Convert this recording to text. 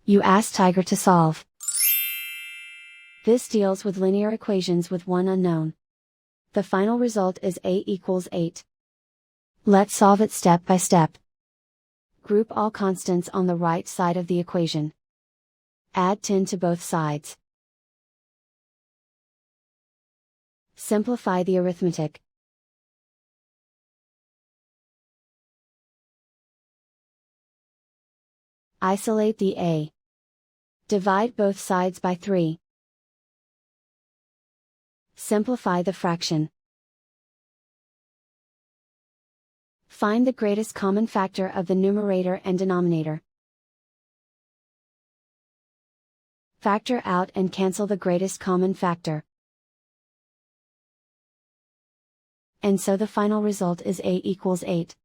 You ask Tiger to solve. This deals with linear equations with one unknown. The final result is a equals 8. Let's solve it step by step. Group all constants on the right side of the equation. Add 10 to both sides. Simplify the arithmetic. Isolate the a. Divide both sides by 3. Simplify the fraction. Find the greatest common factor of the numerator and denominator. Factor out and cancel the greatest common factor. And so the final result is a equals 8.